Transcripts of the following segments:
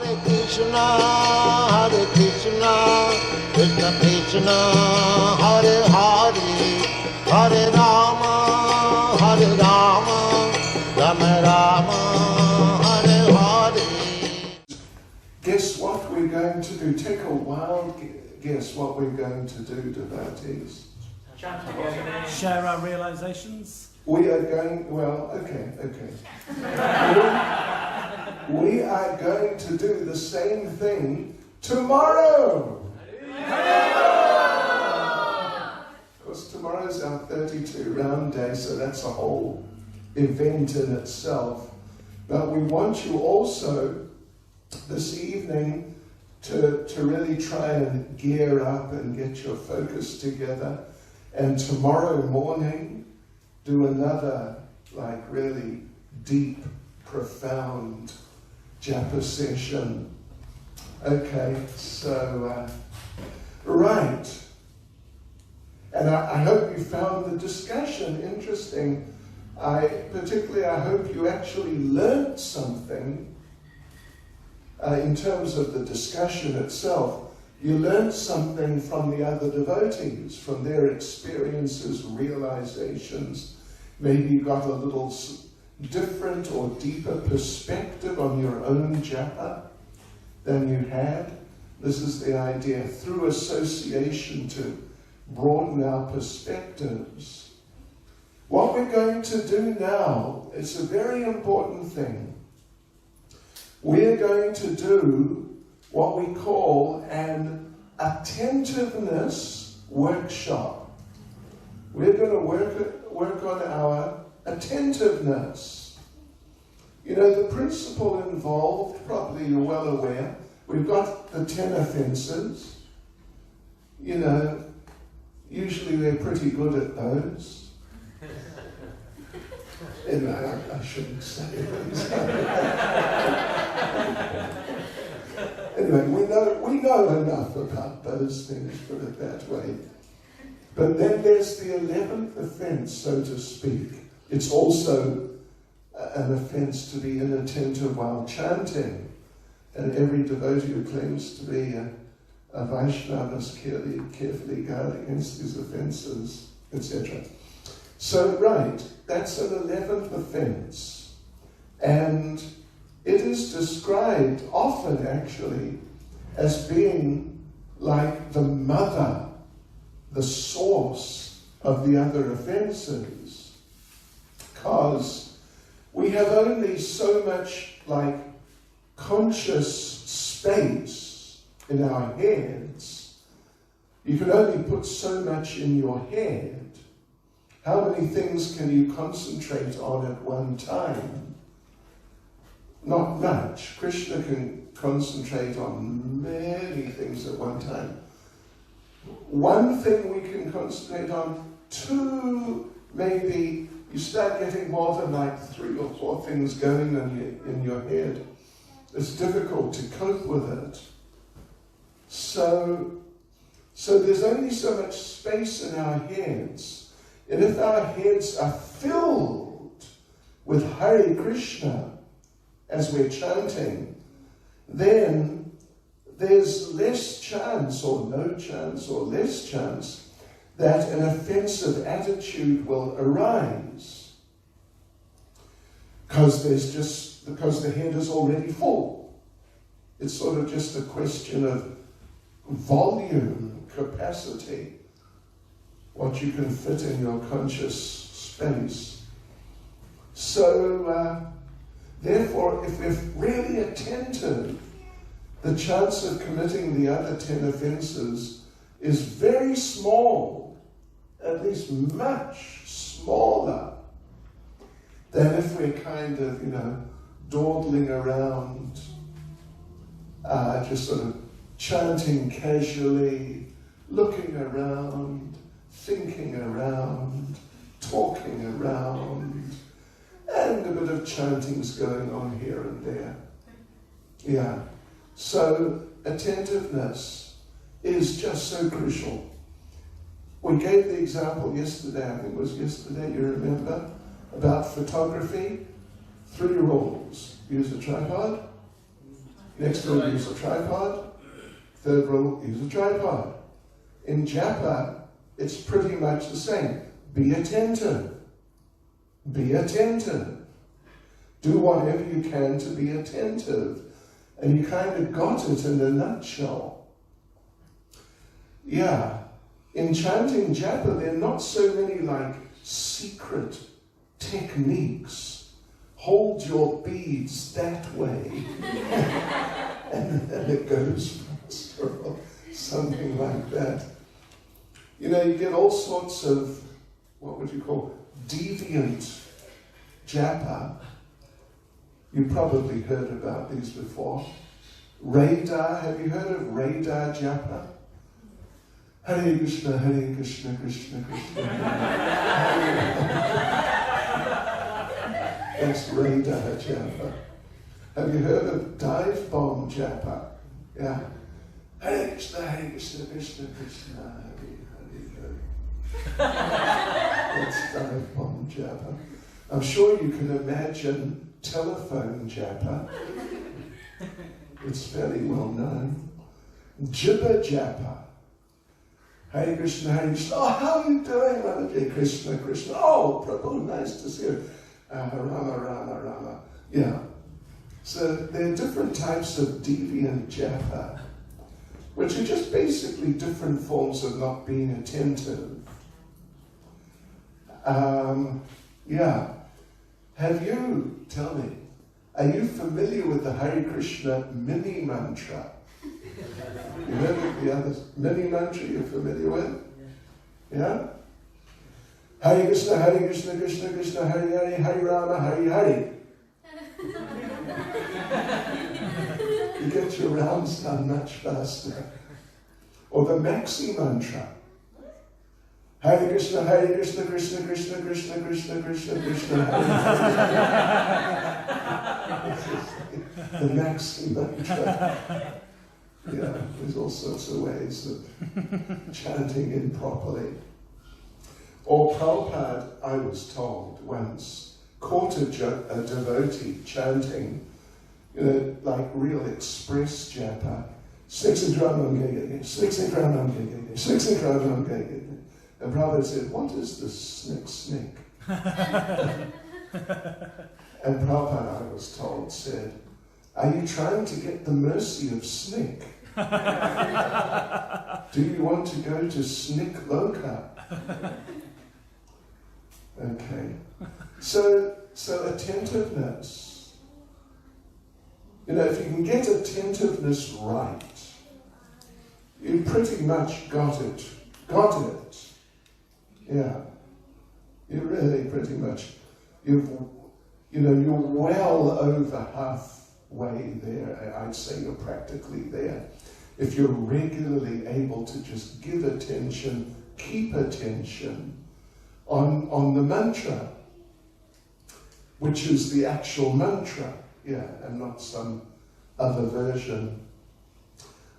Hare Krishna, Krishna Krishna, Hare Hare, Hare Rama, Rama Rama, Hare Hare. Guess what we're going to do? Take a wild guess what we're going to do, devotees. Share our realizations. We are going, well, okay. We are going to do the same thing tomorrow. Of course, tomorrow's our 32 round day, so that's a whole event in itself. But we want you also this evening to really try and gear up and get your focus together. And tomorrow morning, do another, like, really deep, profound Japa session. Okay, so, right. And I hope you found the discussion interesting. I hope you actually learned something in terms of the discussion itself. You learned something from the other devotees, from their experiences, realizations. Maybe you got a little different or deeper perspective on your own japa than you had. This is the idea, through association, to broaden our perspectives. What we're going to do now is a very important thing. We're going to do what we call an attentiveness workshop. We're going to work on our attentiveness. You know, the principle involved, probably you're well aware, we've got the 10 offenses. You know, usually they're pretty good at those. Anyway, I shouldn't say it. Anyway, we know enough about those things, put it that way. But then there's the 11th offense, so to speak. It's also an offense to be inattentive while chanting. And every devotee who claims to be a Vaishnava must carefully guard against these offenses, etc. So, right, that's an 11th offense. And it is described often, actually, as being like the mother, the source of the other offenses. Because we have only so much, like, conscious space in our heads. You can only put so much in your head. How many things can you concentrate on at one time? Not much. Krishna can concentrate on many things at one time. One thing we can concentrate on, two, maybe. You start getting more than like 3 or 4 things going in your head. It's difficult to cope with it. So there's only so much space in our heads. And if our heads are filled with Hare Krishna as we're chanting, then there's less chance, or no chance, or less chance that an offensive attitude will arise. Because the head is already full. It's sort of just a question of volume, capacity, what you can fit in your conscious space. So, therefore, if we're really attentive, the chance of committing the other 10 offenses is very small, at least much smaller than if we're kind of, dawdling around, just sort of chanting casually, looking around, thinking around, talking around, and a bit of chanting's going on here and there. Yeah. So attentiveness is just so crucial. We gave the example yesterday, I think it was yesterday, you remember, about photography. 3 rules. Use a tripod, Next rule, use a tripod. Third rule, use a tripod. In Japa, it's pretty much the same. Be attentive. Be attentive. Do whatever you can to be attentive. And you kind of got it in a nutshell. Yeah. In chanting Japa, there are not so many like secret techniques. Hold your beads that way. And then it goes faster or something like that. You know, you get all sorts of, what would you call, deviant Japa. You probably heard about these before. Radar, have you heard of radar Japa? Hare Krishna, Hare Krishna, Krishna Krishna. That's radar Japa. Have you heard of dive bomb Japa? Yeah. Hare Krishna, Krishna Krishna, Hare Hare. That's dive bomb Japa. I'm sure you can imagine telephone Japa. It's fairly well known. Jibba Japa. Hare Krishna, Hare Krishna. Oh, how are you doing, Radha? Krishna, Krishna. Oh, Prabhu, nice to see you. Rama, Rama, Rama. Yeah. So there are different types of deviant Japa, which are just basically different forms of not being attentive. Yeah. Have you, tell me, are you familiar with the Hare Krishna mini mantra? You heard of the other mini mantra you're familiar with? Yeah? Hare Krishna, Krishna Krishna, Hare Hare, Hare Rama, Hare Hare. You get your rounds done much faster. Or the maxi mantra. Hare Krishna, Krishna Krishna, Krishna Krishna, Krishna Krishna, Hare. The maxi mantra. Yeah, there's all sorts of ways of chanting improperly. Or Prabhupada, I was told once, caught a devotee chanting, you know, like real express japa, Sliksingranam, Sliksingranam, Sliksingranam. And Prabhupada said, what is this snick? And Prabhupada, I was told, said, are you trying to get the mercy of Snick? Do you want to go to Snick Loka? Okay. So attentiveness. You know, if you can get attentiveness right, you pretty much got it. Got it. Yeah. You really pretty much, you're well over halfway there. I'd say you're practically there. If you're regularly able to just give attention, keep attention on the mantra, which is the actual mantra, yeah, and not some other version.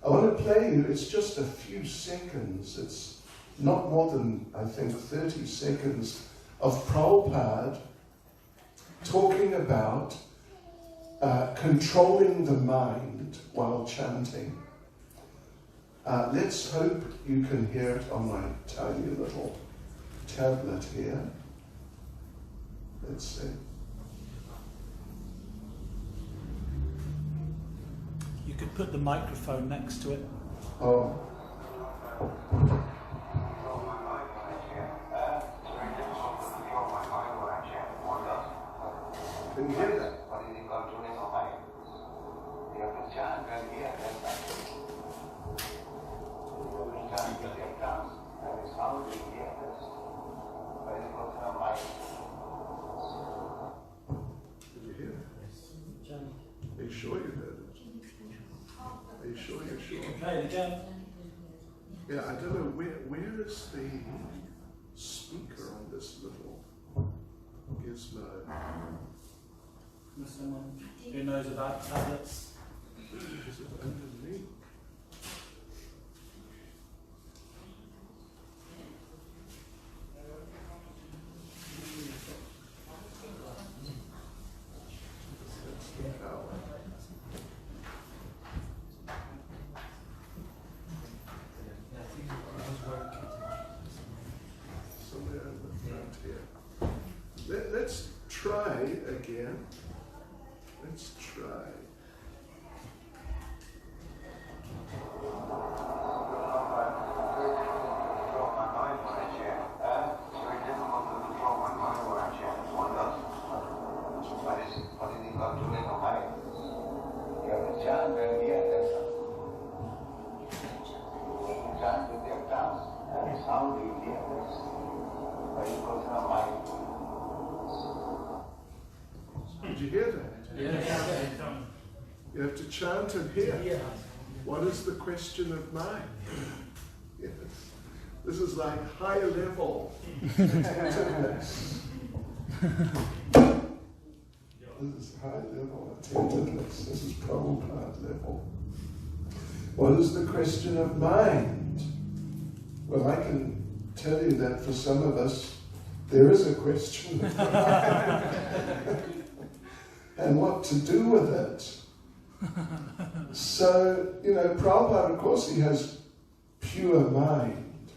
I want to play you, it's just a few seconds, it's not more than, I think, 30 seconds of Prabhupada talking about controlling the mind while chanting. Let's hope you can hear it on my tiny little tablet here. Let's see. You could put the microphone next to it. Oh. Can you hear that? Did you hear it? Are you sure you heard it? Are you sure you're sure? Play it again. Yeah, I don't know, where is the speaker on this little gizmo? Someone who knows about tablets? Is it underneath? That's the power. chant and the attention. Chant with their tongue and sound in the ears. By the person of mind. Did you hear that? Yes. You have to chant and hear. What is the question of mind? Yes. This is like high level attentiveness. This is high level attentiveness. This is Prabhupada level. What is the question of mind? Well, I can tell you that for some of us, there is a question of mind. And what to do with it. So, Prabhupada, of course, he has pure mind,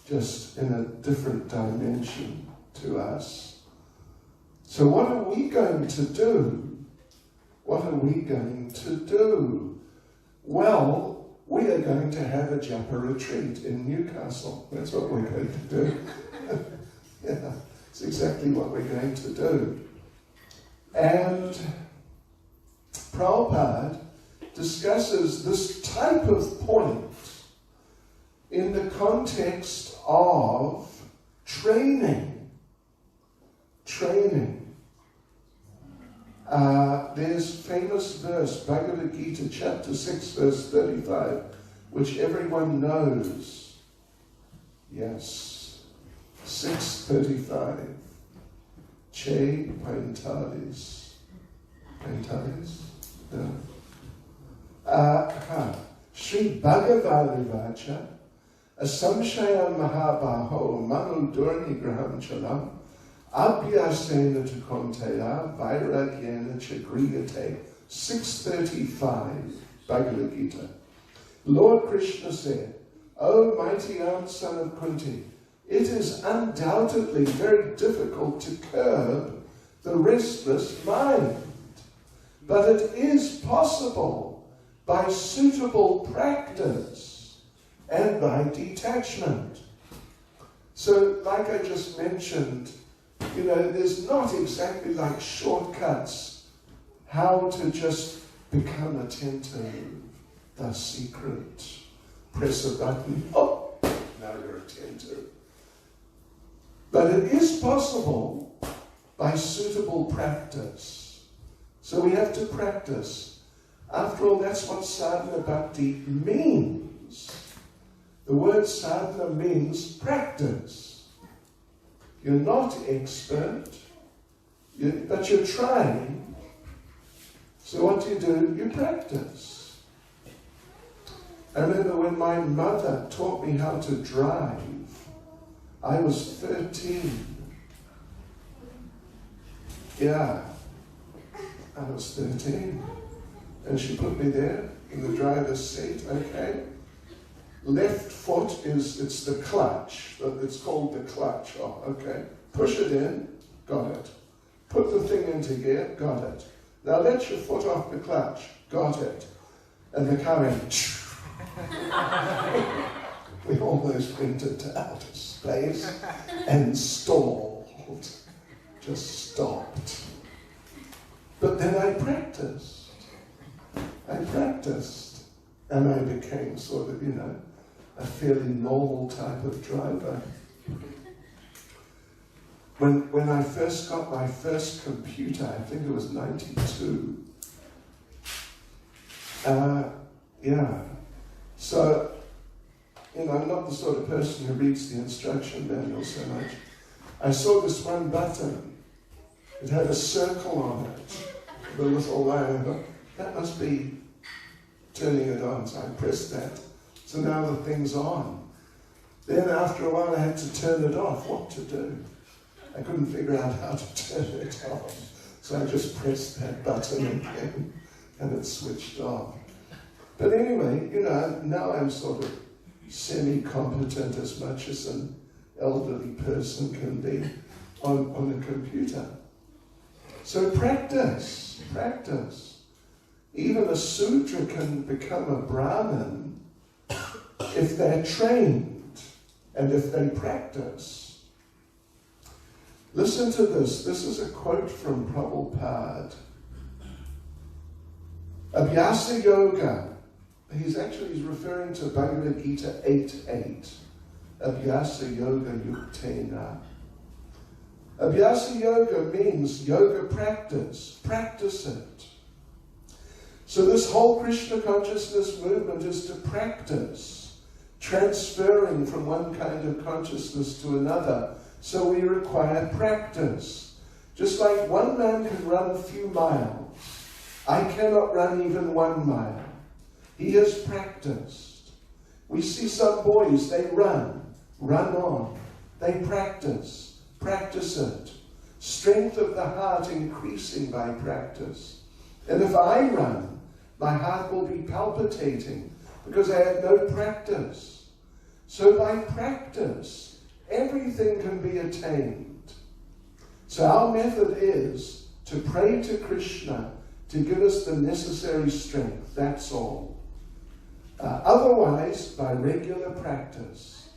just in a different dimension to us. So what are we going to do? What are we going to do? Well, we are going to have a Japa retreat in Newcastle. That's what we're going to do. Yeah, it's exactly what we're going to do. And Prabhupada discusses this type of point in the context of training. There's famous verse, Bhagavad Gita, chapter 6, verse 35, which everyone knows. Yes, 6:35. Che Paintalis. Paintalis? No. Sri Bhagavalivacha Asamshaya Mahabaho Manu Durni Graham Chalam Abhyasena Tukonteya Vairagyena Chagriyate. 6:35 Bhagavad Gita. Lord Krishna said, O mighty aunt son of Kunti, it is undoubtedly very difficult to curb the restless mind, but it is possible by suitable practice and by detachment. So, like I just mentioned, there's not exactly like shortcuts how to just become attentive. The secret. Press a button, oh, now you're attentive. But it is possible by suitable practice. So we have to practice. After all, that's what sadhana bhakti means. The word sadhana means practice. You're not expert, but you're trying. So what do? You practice. I remember when my mother taught me how to drive, I was 13. Yeah, I was 13. And she put me there in the driver's seat, okay? Left foot it's the clutch. It's called the clutch. Oh, okay. Push it in, got it. Put the thing into gear, got it. Now let your foot off the clutch, got it. And the car went, we almost went into outer space and stalled. Just stopped. But then I practiced. And I became sort of, a fairly normal type of driver. When I first got my first computer, I think it was 92. So, I'm not the sort of person who reads the instruction manual so much. I saw this one button. It had a circle on it, the little line. I thought, that must be turning it on. So I pressed that. So now the thing's on. Then after a while I had to turn it off. What to do? I couldn't figure out how to turn it off. So I just pressed that button again and it switched off. But anyway, now I'm sort of semi-competent as much as an elderly person can be on a computer. So practice. Even a Sudra can become a Brahmin if they're trained and if they practice. Listen to this. This is a quote from Prabhupada. Abhyasa Yoga. He's referring to Bhagavad Gita 8.8. Abhyasa Yoga Yuktena. Abhyasa Yoga means yoga practice. Practice it. So this whole Krishna consciousness movement is to practice, transferring from one kind of consciousness to another. So we require practice. Just like one man can run a few miles, I cannot run even 1 mile. He has practiced. We see some boys, they run on. They practice it. Strength of the heart increasing by practice. And if I run, my heart will be palpitating because I have no practice. So by practice, everything can be attained. So our method is to pray to Krishna to give us the necessary strength, that's all. Otherwise, by regular practice.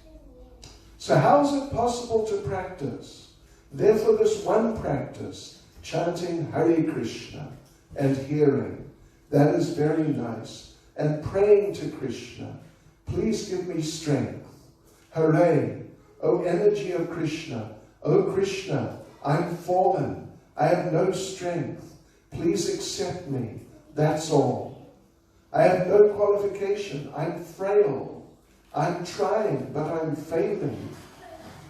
So how is it possible to practice? Therefore, this one practice, chanting Hare Krishna and hearing, that is very nice. And praying to Krishna, please give me strength. Hare, O energy of Krishna. O Krishna, I'm fallen. I have no strength. Please accept me. That's all. I have no qualification. I'm frail. I'm trying, but I'm failing.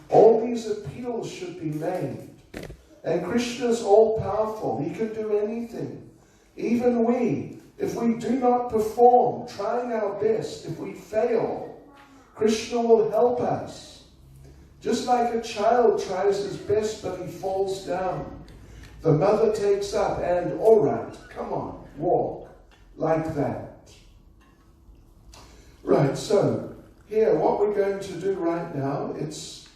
All these appeals should be made. And Krishna is all-powerful. He can do anything. Even we, if we do not perform, trying our best, if we fail, Krishna will help us. Just like a child tries his best, but he falls down. The mother takes up and, all right, come on, walk, like that. Right, so here, what we're going to do right now, it's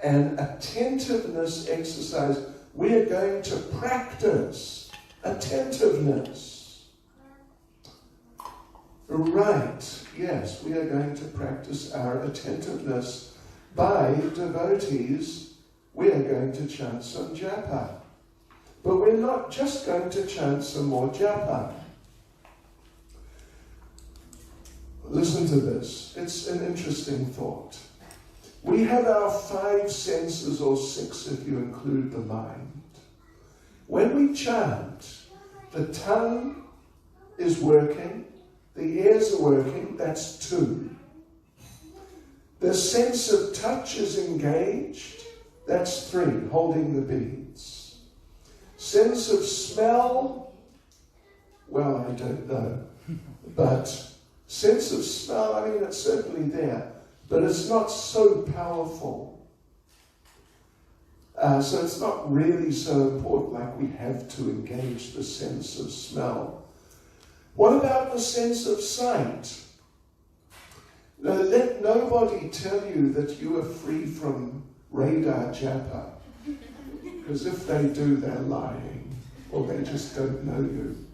an attentiveness exercise. We are going to practice attentiveness. Right, yes, we are going to practice our attentiveness by devotees. We are going to chant some Japa. But we're not just going to chant some more Japa. Listen to this. It's an interesting thought. We have our 5 senses, or 6 if you include the mind. When we chant, the tongue is working, the ears are working, that's 2. The sense of touch is engaged, that's 3, holding the beads. Sense of smell, well, I don't know. But sense of smell, I mean, it's certainly there, but it's not so powerful. So it's not really so important, like we have to engage the sense of smell. What about the sense of sight? Now, let nobody tell you that you are free from radar Japa. Because if they do, they're lying, or they just don't know you.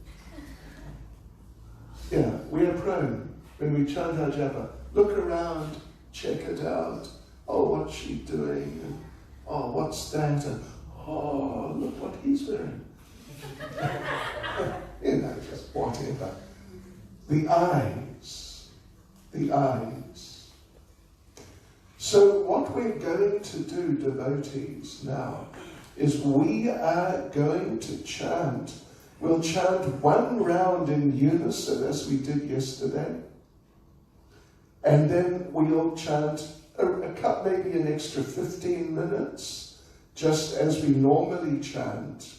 Yeah, we are prone, when we chant our Japa, look around, check it out. Oh, what's she doing? And, oh, what's that? And, oh, look what he's wearing. You know, just whatever. The eyes. So what we're going to do, devotees, now, is we are going to chant. We'll chant 1 round in unison as we did yesterday. And then we'll chant maybe an extra 15 minutes, just as we normally chant.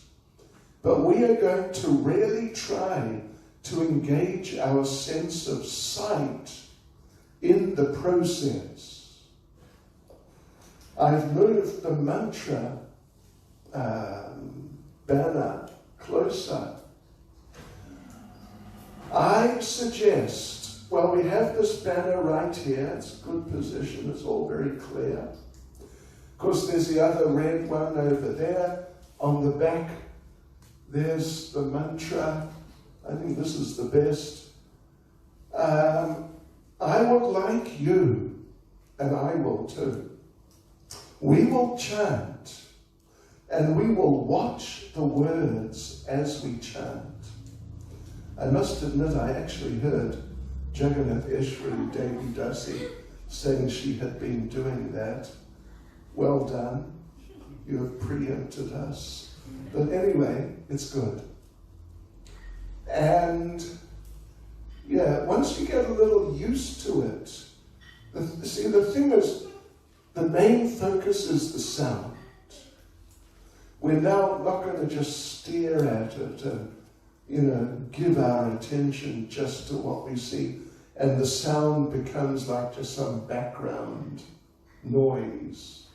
But we are going to really try to engage our sense of sight in the process. I've moved the mantra banner closer. I suggest, well, we have this banner right here. It's a good position. It's all very clear. Of course, there's the other red one over there. On the back, there's the mantra. I think this is the best. I would like you, and I will too. We will chant, and we will watch the words as we chant. I must admit I actually heard Jagannath Eshwari Devi Dasi saying she had been doing that. Well done. You have preempted us. But anyway, it's good. And yeah, once you get a little used to it, the thing is, the main focus is the sound. We're now not going to just stare at it and, give our attention just to what we see, and the sound becomes like just some background noise.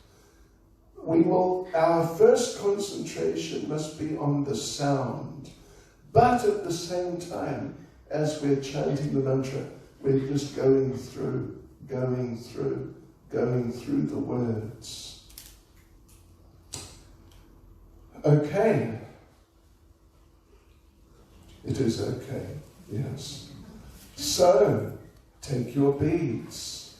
Our first concentration must be on the sound, but at the same time, as we're chanting the mantra, we're just going through the words. Okay. It is okay, yes. So, take your beads.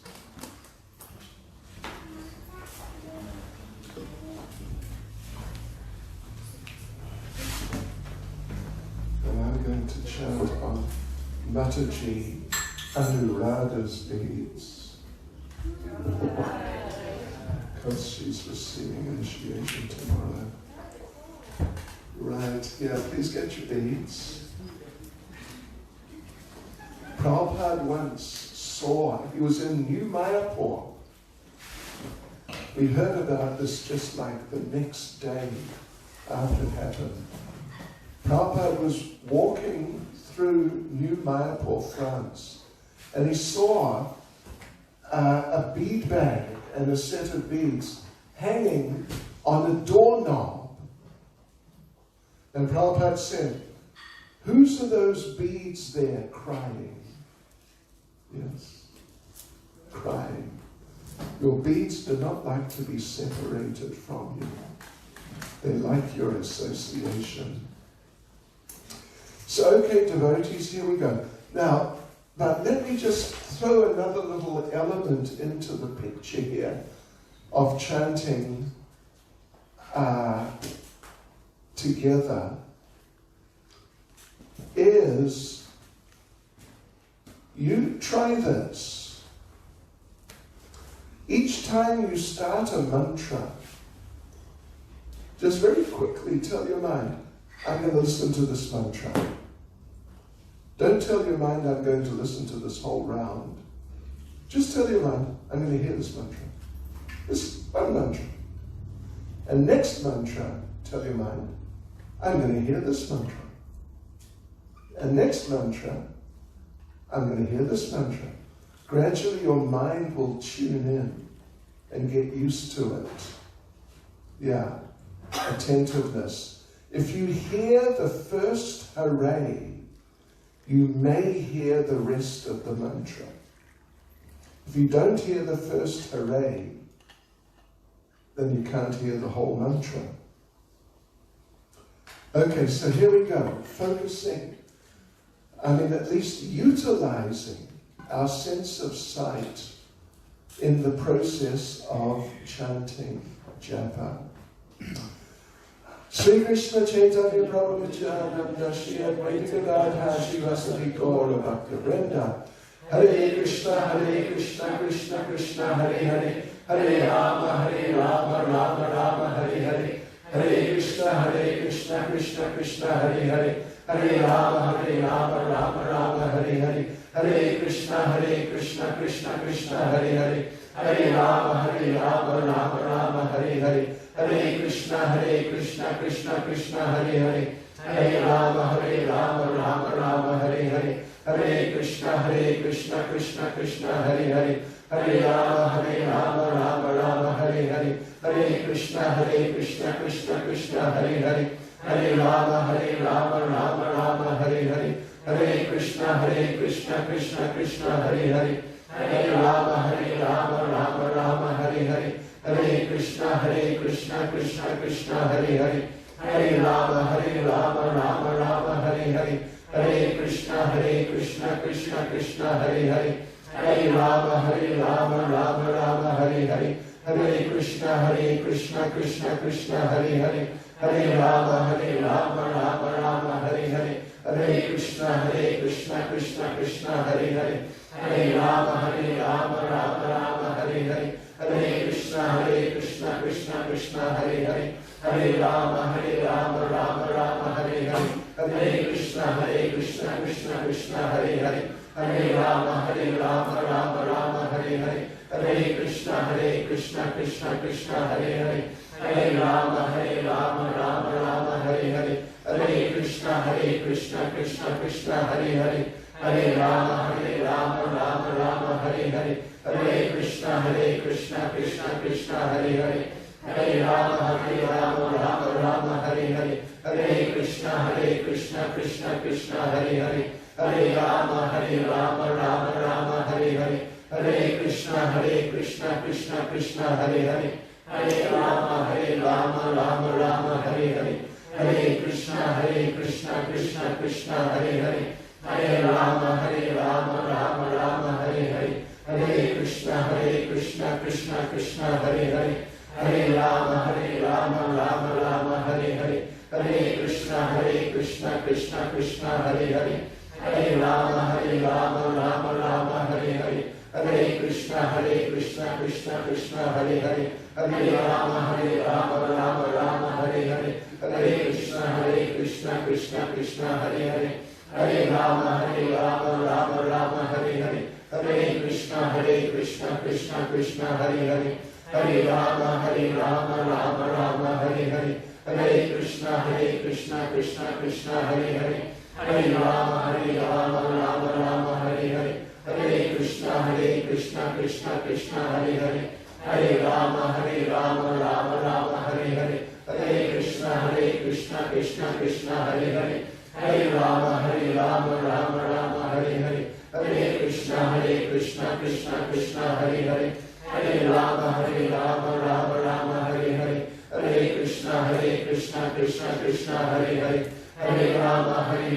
And I'm going to chant on Mataji Anuradha's beads, because she's receiving initiation tomorrow. Right, yeah, please get your beads. Prabhupada once saw, he was in New Mayapur. We heard about this just like the next day after it happened. Prabhupada was walking through New Mayapur, France, and he saw a bead bag and a set of beads hanging on a doorknob. And Prabhupada said, "Whose are those beads there crying?" Yes, crying. Your beads do not like to be separated from you. They like your association. So, okay, devotees, here we go. Now, but let me just throw another little element into the picture here of chanting together. Is you try this. Each time you start a mantra, just very quickly tell your mind, I'm going to listen to this mantra. Don't tell your mind, I'm going to listen to this whole round. Just tell your mind, I'm going to hear this mantra. This one mantra. And next mantra, tell your mind, I'm going to hear this mantra. And next mantra, I'm going to hear this mantra. Gradually your mind will tune in and get used to it. Yeah, attentiveness. If you hear the first hooray, you may hear the rest of the mantra. If you don't hear the first hooray, then you can't hear the whole mantra. Okay, so here we go. Focusing. At least utilizing our sense of sight in the process of chanting japa. Sri Krishna Chaitanya Prabhu Nityananda Shri Advaita Gadadhara Shivasati Gaura Bhakta Vrinda. Hare Krishna Krishna Krishna Hare Hare Hare Rama Rama Rama Hare Hare Hare Krishna Krishna Krishna Hare Hare Hare Rama Rama Hare Hare Hare Krishna Krishna Krishna Hare Hare Hare Rama Rama Hare Hare Hare Krishna Krishna Krishna Hare Hare Hare Rama Rama Hare Hare Hare Krishna Krishna Krishna Hare Hare Hare Rama Rama Hare Hare Hare Krishna Krishna Krishna Hare Hare Hare Rama Rama Hare Hare Hare Krishna Krishna Krishna Hare Hare Hare Rama Rama Hare Hare Hare Krishna Krishna Krishna Hare Hare Hare Rama Rama Hare Hare Hare Krishna Krishna Krishna Hare Hare Hare Rama Rama Hare Hare Hare Krishna Krishna Krishna Hare Hare Hare Rama Rama Hare Hare Hare Krishna Krishna Krishna Hare Hare, Hare Rama Rama Rama Hare Hare, Hare Krishna Krishna Krishna Hare Hare, Hare Rama Rama Hare Hare, Hare Krishna Krishna Hare Hare, Hare Rama Rama Hare Hare, Hare Krishna Krishna Hare Hare, Hare Rama Rama Hare Hare, Hare Krishna Krishna Hare Hare, Hare Rama Rama Hare Hare, Hare Krishna Krishna Hare Hare, Hare Rama Rama Hare Hare, Hare Krishna Krishna Hare Hare, Hare Rama Rama Hare Hare, Hare Krishna Krishna Hare Hare, Hare Rama Rama Hare Hare, Hare Krishna Krishna Hare Hare, Hare Rama Rama Hare Hare, Hare Krishna Krishna Hare Hare, Hare Rama Hare Hare, Hare Krishna Krishna Hare Hare, Hare Rama Hare Hare, Hare Krishna Krishna Hare Hare, Hare Rama Hare Hare, Hare Krishna Krishna Hare Hare, Hare Rama Rama Hare Hare, Hare Krishna Krishna Hare Hare, Hare Rama Rama Hare Hare, Hare Krishna Krishna Hare Hare, Hare Rama Hare Hare, Hare Krishna Krishna Hare Hare, Hare Rama Rama Hare Hare, Hare Krishna Krishna Hare Hare, Hare Rama Rama Hare Hare, Hare Krishna Krishna Hare Hare, Hare Rama Hare Hare, Hare Krishna Krishna Hare Hare, Hare Rama Hare Hare,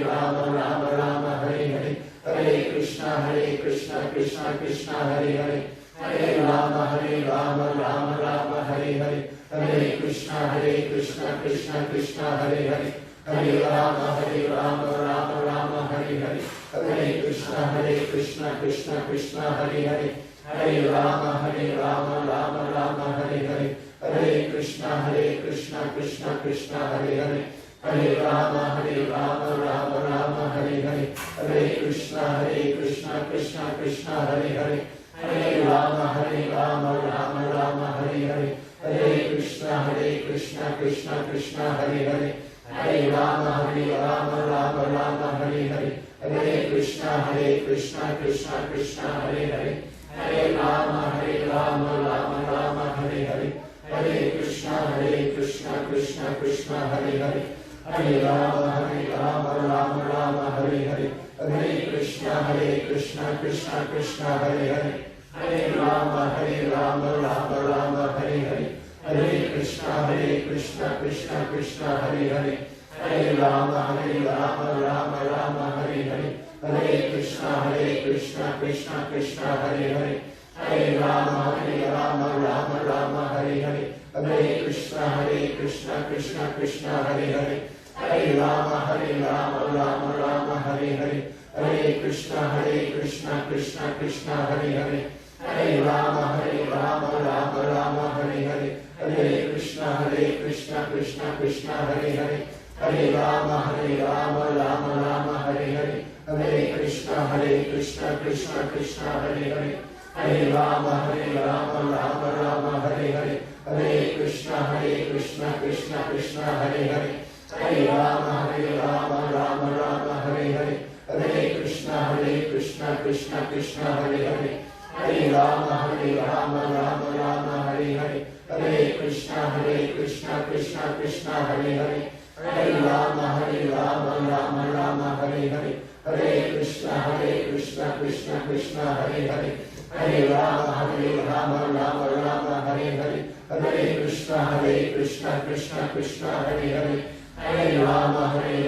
Hare Krishna Krishna Hare Hare, Hare Rama Hare Hare, Hare Krishna Krishna Hare Hare, Hare Rama Hare Hare, Hare Krishna Krishna Hare Hare, Hare Rama Hare Hare, Hare Krishna Krishna Hare Hare, Hare Rama Hare Hare, Hare Krishna Krishna Hare Hare, Hare Rama Hare Hare, Hare Krishna Krishna Hare Hare, Hare Rama Hare Hare, Hare Krishna Krishna Hare Hare, Hare Rama Hare Hare, Hare Krishna Krishna Hare Hare, Hare Rama Hare Hare, Hare Krishna Krishna Hare Hare, Hare Rama Hare Hare, Hare Krishna Krishna Hare Hare, Hare Rama Hare Hare, Hare Krishna Krishna Hare Hare, Hare Rama Hare Hare, Hare Krishna Krishna Hare Hare, Hare Rama Hare Hare, Hare Krishna Krishna Hare Hare, Hare Rama Hare Hare, Hare Krishna Krishna Hare Hare, Hare Rama Hare Hare, Hare Krishna Krishna Hare Hare, Hare Rama Hare Hare, Hare Krishna Krishna Hare Hare, Hare Rama Hare Hare, Hare Krishna Krishna Hare Hare, Hare Rama Hare Hare, Hare Krishna Krishna Hare Hare, Hare Rama Hare Hare, Hare Krishna Krishna Hare Hare, Hare Rama Hare Hare, Hare Krishna Krishna Hare Hare, Hare Rama Hare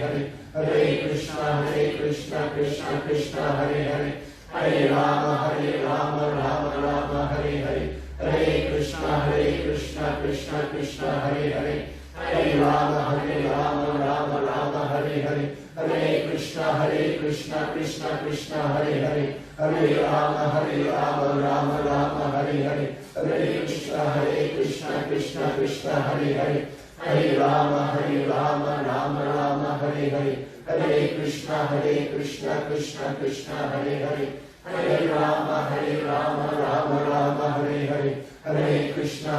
Hare, Hare Krishna Krishna Hare Hare, Hare Rama Hare Hare, Hare Krishna Krishna Hare Hare, Hare Rama, Rama Rama, Hare Hare, Hare Krishna, Krishna Krishna, Hare Hare, Hare Rama, Rama Rama, Hare Hare, Hare Krishna, Krishna Krishna, Hare Hare, Hare Rama, Rama Rama, Hare Hare, Hare Krishna, Krishna Krishna, Hare Hare, Hare Rama, Rama Rama, Hare Hare, Hare Krishna,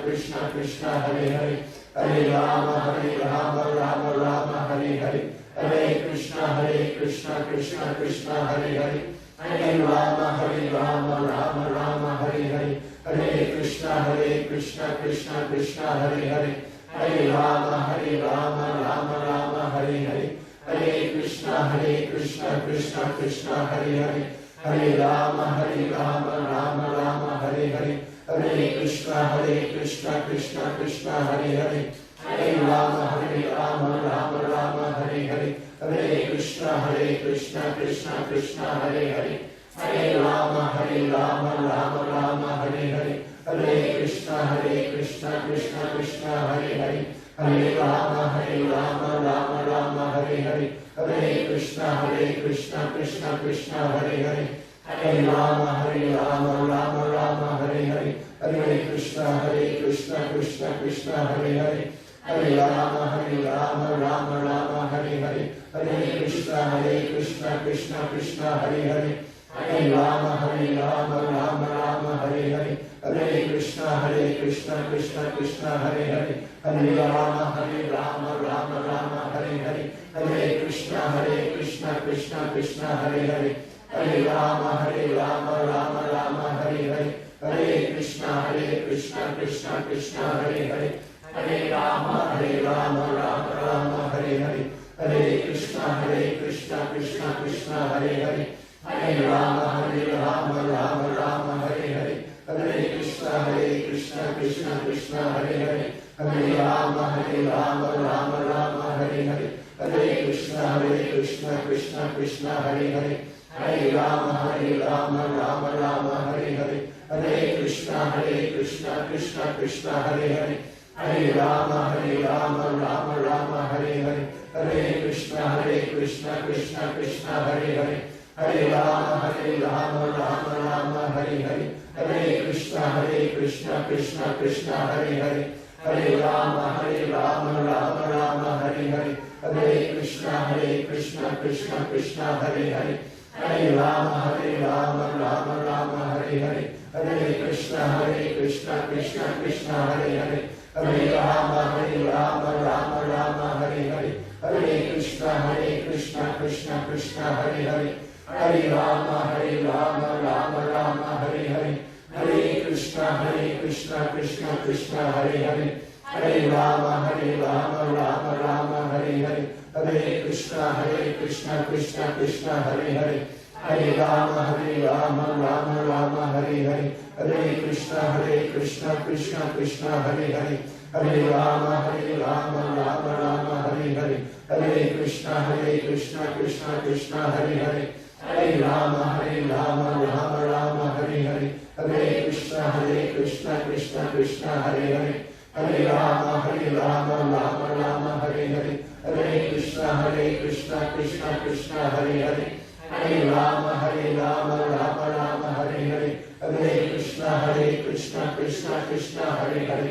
Krishna Krishna, Hare Hare, Hare Rama, Rama Rama, Hare Hare, Hare Krishna, Krishna Krishna, Hare Hare, Hare Rama, Rama Rama, Hare Hare, Hare Krishna, Krishna Krishna, Hare Hare, Hare Rama, Rama Rama, Hare Hare, Hare Krishna, Krishna Krishna, Hare Hare, Hare Rama, Rama Rama, Hare Hare, Hare Krishna, Krishna Krishna, Hare Hare, Hare Rama, Rama Rama, Hare Hare, Hare Krishna, Krishna Krishna, Hare Hare, Hare Rama, Rama Rama, Hare Hare, Hare Krishna, Krishna Krishna, Hare Hare, Hare Rama, Rama Rama, Hare Hare, Hare Krishna, Krishna Krishna, Hare Hare, Hare Rama, Rama Rama, Hare Hare, Hare Krishna, Krishna Krishna, Hare Hare, Hare Rama, Rama Rama, Hare Hare, Hare Krishna, Krishna Krishna, Hare Hare, Hare Rama, Rama Rama, Hare Hare, Hare Krishna, Krishna Krishna, Hare Hare, Hare Rama, Rama Rama, Hare Hare, Hare Krishna, Krishna Krishna, Hare Hare, Hare Rama, Rama Rama, Hare Hare, Hare Krishna, Krishna Krishna, Hare Hare, Hare Rama, Rama Rama, Hare Hare, Hare Krishna, Krishna Krishna, Hare Hare, Hare Rama, Rama Rama, Hare Hare, Hare Krishna, Krishna Krishna, Hare Hare, Hare Rama, Rama Rama, Hare Hare, Hare Krishna, Krishna Krishna, Hare Hare, Hare Rama, Rama Rama, Hare Hare, Hare Krishna, Krishna Krishna, Hare Hare, Hare Rama, Rama Rama, Hare Hare, Hare Krishna, Krishna Krishna, Hare Hare, Hare Rama, Rama Rama, Hare Hare, Hare Krishna, Krishna Krishna, Hare Hare, Hare Rama, Rama Rama, Hare Hare, Hare Krishna, Krishna Krishna, Hare Hare, Hare Rama, Rama Rama, Hare Hare, Hare Krishna, Krishna Krishna, Hare Hare, Hare Rama, Rama Rama, Hare Hare, Hare Krishna, Krishna Krishna, Hare Hare, Hare Rama, Rama Rama, Hare Hare, Hare Krishna, Krishna Krishna, Hare Hare, Hare Rama, Rama Rama, Hare Hare, Hare Krishna, Krishna Krishna, Hare Hare, Hare Rama, Rama Rama, Hare Hare, Hare Krishna, Krishna Krishna, Hare Hare, Hare Rama, Rama Rama, Hare Hare, Hare Krishna, Krishna Krishna, Hare Hare, Hare Rama, Rama Rama, Hare Hare, Hare Krishna, Krishna Krishna, Hare Hare, Hare Rama, Rama Rama, Hare Hare, Hare Krishna, Krishna Krishna, Hare Hare,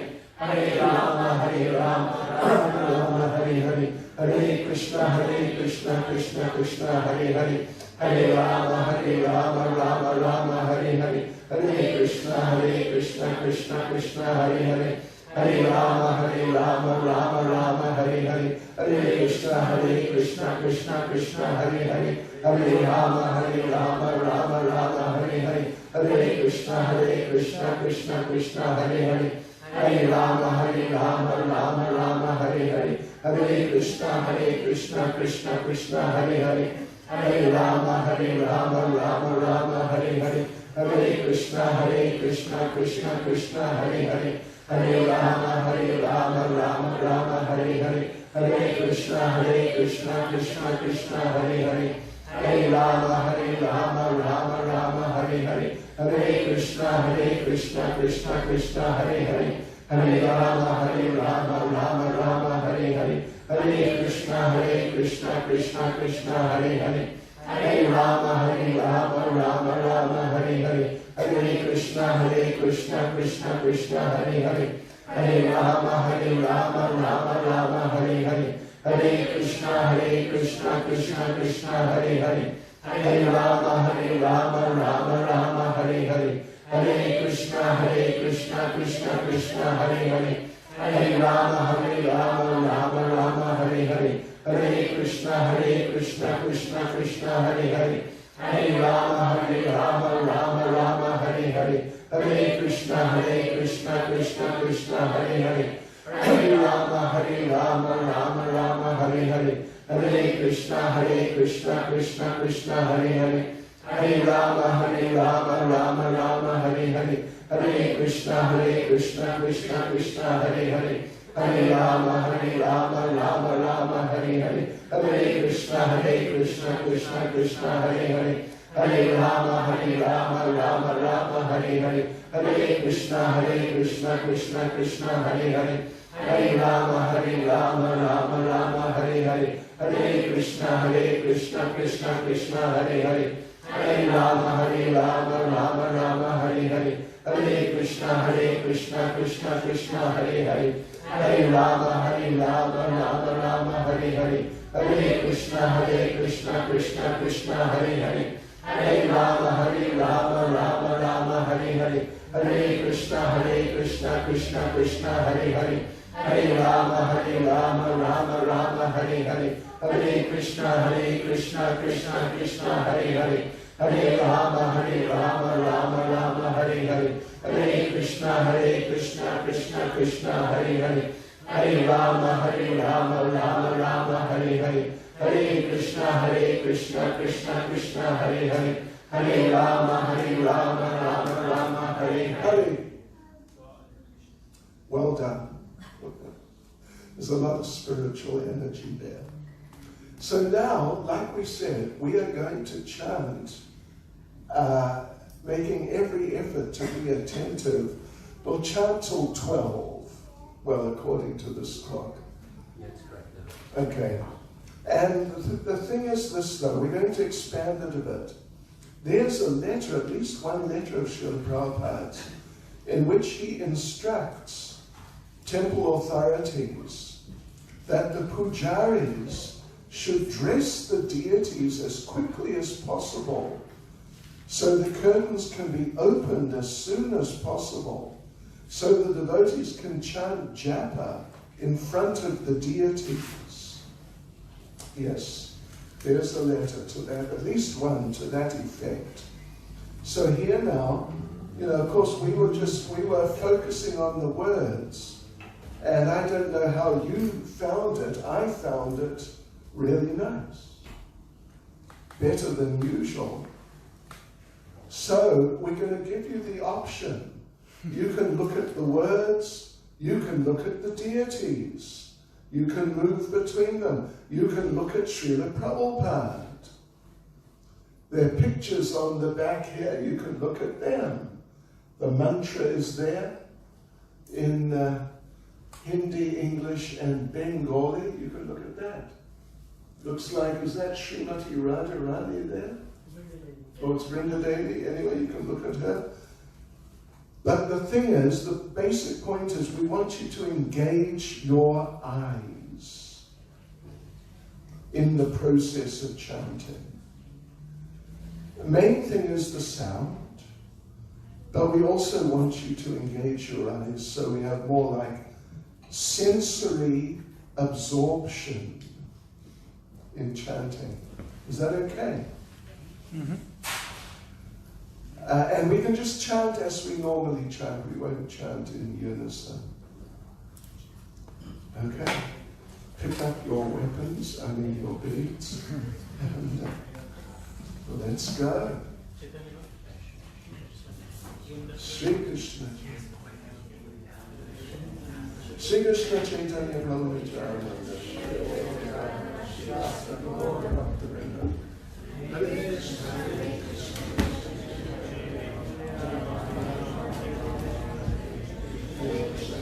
Hare Rama, Rama Rama, Hare Hare, Hare Krishna, Krishna Krishna, Hare Hare, Hare Rama, Rama Rama, Hare Hare, Hare Krishna, Krishna Krishna, Hare Hare, Hare Rama, Rama Rama, Hare Hare, Hare Krishna, Krishna Krishna, Hare Hare, Hare Rama, Rama Rama, Hare Hare, Hare Krishna, Krishna Krishna, Hare Hare, Hare Rama, Rama Rama, Hare Hare, Hare Krishna, Krishna Krishna, Hare Hare, Hare Rama, Rama Rama, Hare Hare, Hare Krishna, Krishna Krishna, Hare Hare, Hare Rama, Rama Rama, Hare Hare, Hare Krishna, Krishna Krishna, Hare Hare, Hare Rama, Rama Rama, Hare Hare, Hare Krishna, Krishna Krishna, Hare Hare, Hare Rama, Rama Rama, Hare Hare, Hare Krishna, Krishna Krishna, Hare Hare, Hare Rama, Rama Rama, Hare Hare. Hare Krishna, Krishna Krishna, Hare Hare. Hare Rama, Rama Rama, Hare Hare. Hare Krishna, Krishna Krishna, Hare Hare. Hare Rama, Rama Rama, Hare Hare. Hare Krishna, Krishna Krishna, Hare Hare. Hare Rama, Rama Rama, Hare Hare. Hare Krishna, Krishna Krishna, Hare Hare. Hare Rama, Rama Rama, Hare Hare. Hare Krishna, Krishna Krishna, Hare Hare. Hare Rama, Rama Rama, Hare Hare. Hare Krishna, Krishna Krishna, Hare Hare. Hare Rama, Rama Rama, Hare Hare. Hare Krishna, Krishna Krishna, Hare Hare. Hare Rama, Rama Rama, Hare Hare. Hare Krishna, Krishna Krishna, Hare Hare. Hare Rama, Rama Rama, Hare Hare. Hare Krishna, Krishna Krishna, Hare Hare. Hare Rama, Rama Rama, Hare Hare. Hare Krishna, Krishna Krishna, Hare Hare. Hare Rama, Rama Rama, Hare Hare. Hare Krishna, Krishna Krishna, Hare Hare. Hare Rama, Rama Rama, Hare Hare. Hare Krishna, Krishna Krishna, Hare Hare. Hare Rama, Rama Rama, Hare Hare. Hare Krishna, Krishna Krishna, Hare Hare. Hare Rama, Rama Rama, Hare Hare. Hare Krishna, Krishna Krishna, Hare Hare. Hare Rama, Rama Rama, Hare Hare. Hare Krishna, Krishna Krishna, Hare Hare. Hare Rama, Rama Rama, Hare Hare. Hare Krishna, Krishna Krishna, Hare Hare. Hare Rama, Rama Rama, Hare Hare. Hare Krishna, Krishna Krishna, Hare Hare. Hare Rama, Rama Rama, Hare Hare. Well done. There's a lot of spiritual energy there. So now, like we said, we are going to chant, making every effort to be attentive. We'll chant till 12, well, according to this clock. That's correct. Okay. And the thing is this, though, we're going to expand it a bit. There's a letter, at least one letter of Srila Prabhupada's, in which he instructs temple authorities that the pujaris should dress the deities as quickly as possible so the curtains can be opened as soon as possible so the devotees can chant Japa in front of the deities. Yes, there's a letter to that, at least one to that effect. So here now, of course we were focusing on the words, and I don't know how you found it. I found it really nice. Better than usual. So we're going to give you the option. You can look at the words, you can look at the deities, you can move between them, you can look at Srila Prabhupada. There are pictures on the back here, you can look at them. The mantra is there in Hindi, English and Bengali, you can look at that. Looks like, is that Srimati Radharani there? Or it's Vrinda Devi, anyway, you can look at her. But the thing is, the basic point is we want you to engage your eyes in the process of chanting. The main thing is the sound, but we also want you to engage your eyes so we have more like sensory absorption in chanting. Is that okay? Mm-hmm. And we can just chant as we normally chant. We won't chant in unison. Okay? Pick up your weapons, your beads, and let's go. Sri Krishna. Sri Krishna Chaitanya Prabhu Nityananda. Hare Krishna, Hare Krishna. Hare Krishna.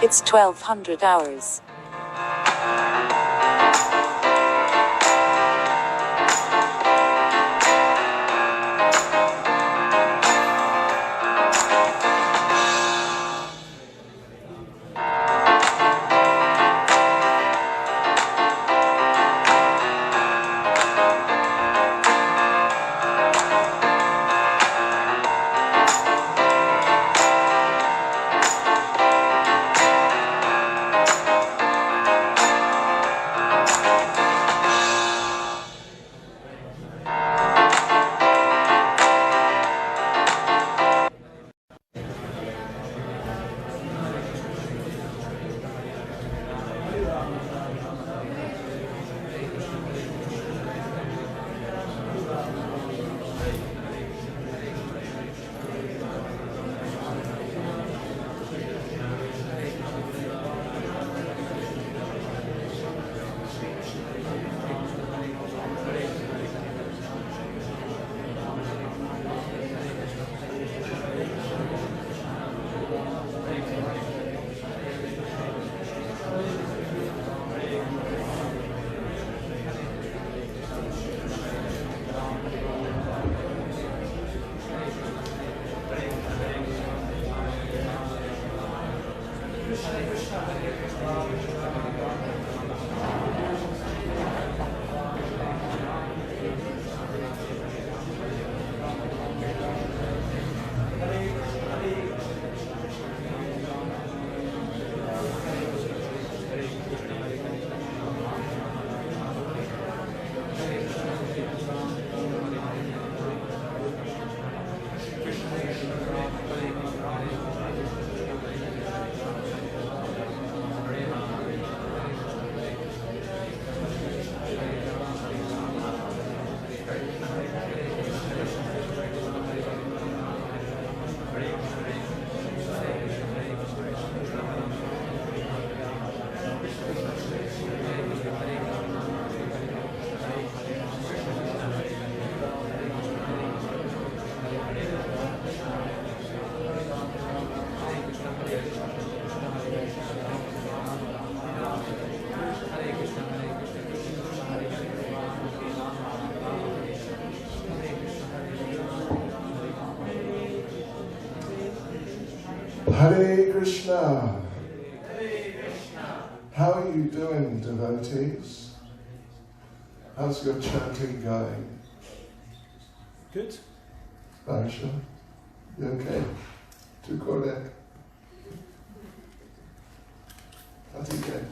It's 1200 hours. Hare Krishna. How are you doing, devotees? How's your chanting going? Good. Barsha? You okay? To Kodak? How's it going?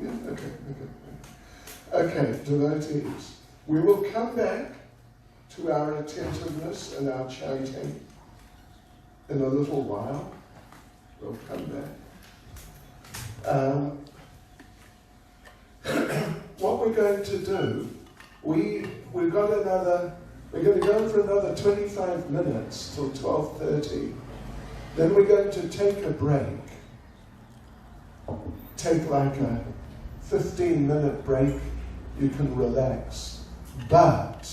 Yeah, okay. Okay, devotees. We will come back to our attentiveness and our chanting in a little while. We'll come back. What we're going to do, we're going to go for another 25 minutes till 12:30. Then we're going to take a break. Take like a 15-minute break. You can relax. But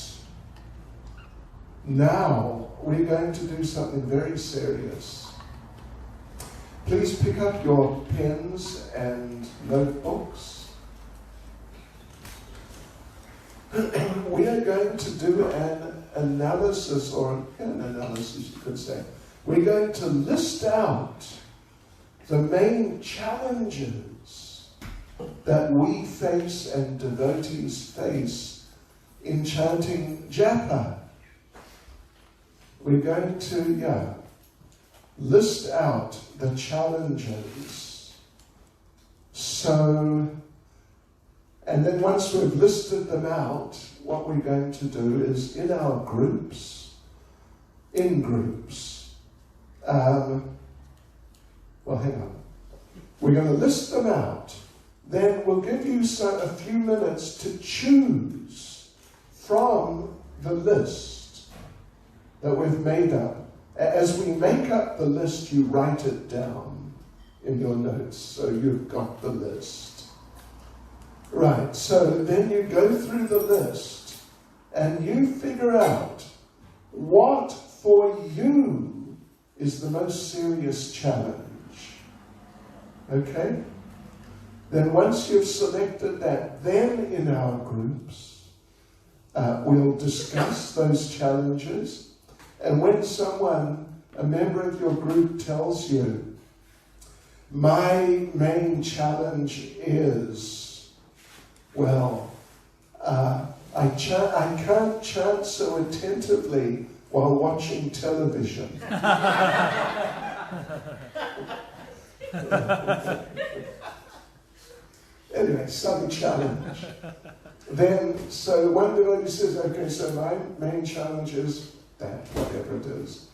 now we're going to do something very serious. Please pick up your pens and notebooks. We are going to do an analysis, or an analysis you could say. We're going to list out the main challenges that we face and devotees face in chanting Japa. We're going to, list out the challenges. So, and then once we've listed them out, what we're going to do is in our groups, hang on. We're going to list them out. Then we'll give you a few minutes to choose from the list that we've made up. As we make up the list, you write it down in your notes, so you've got the list. Right, so then you go through the list and you figure out what for you is the most serious challenge. Okay? Then once you've selected that, then in our groups, we'll discuss those challenges. And when someone, a member of your group, tells you, my main challenge is, well, I can't chant so attentively while watching television. Anyway, some challenge. Then, so one devotee says, okay, so my main challenge is that, whatever it is.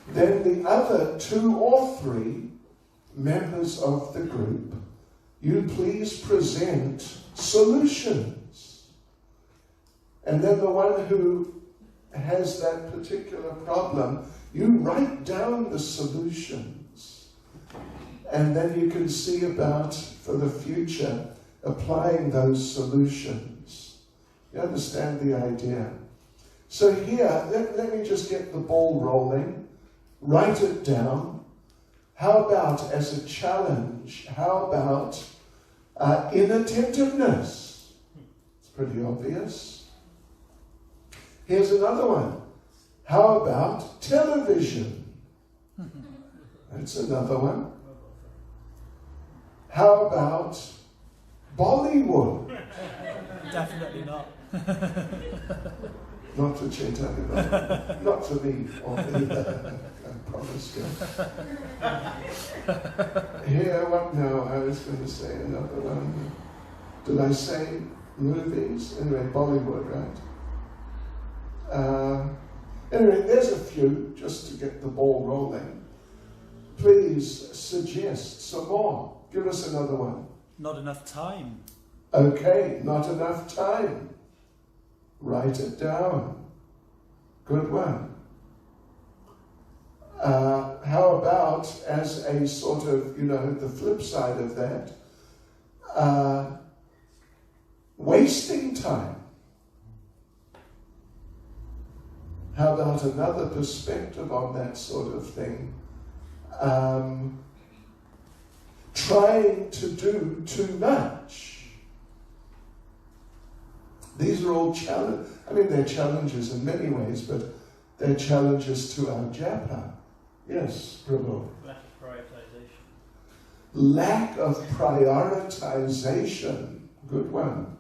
Then the other 2 or 3 members of the group, you please present solutions. And then the one who has that particular problem, you write down the solutions. And then you can see about, for the future, applying those solutions. You understand the idea? So here, let me just get the ball rolling. Write it down. How about, as a challenge, how about inattentiveness? It's pretty obvious. Here's another one. How about television? That's another one. How about Bollywood? Definitely not. Not for Chaitanya, not for me or either. I promise you. Here, what now? I was going to say another one. Did I say movies? Anyway, Bollywood, right? Anyway, there's a few, just to get the ball rolling. Please suggest some more. Give us another one. Not enough time. Okay, not enough time. Write it down. Good one. How about, as a sort of, the flip side of that, wasting time? How about another perspective on that sort of thing? Trying to do too much. These are all challenges. I mean, they're challenges in many ways, but they're challenges to our japa. Yes, Prabhu. Lack of prioritization. Lack of prioritization. Good one.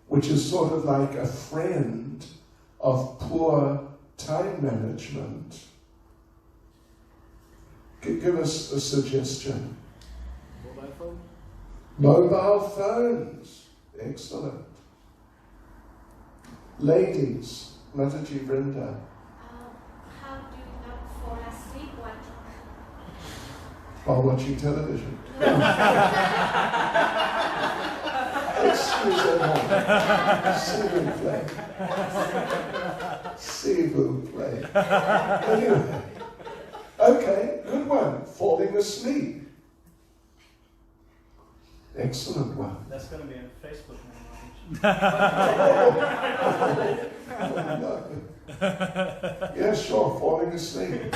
Which is sort of like a friend of poor time management. Give us a suggestion. Mobile phone? Mobile phones. Excellent. Ladies, Mataji Vrinda. How do you not fall asleep While watching television. Excusez-moi. S'il vous plaît. Anyway. Okay, good one. Falling asleep. Excellent one. That's going to be on Facebook now. No. Yeah, sure, falling asleep.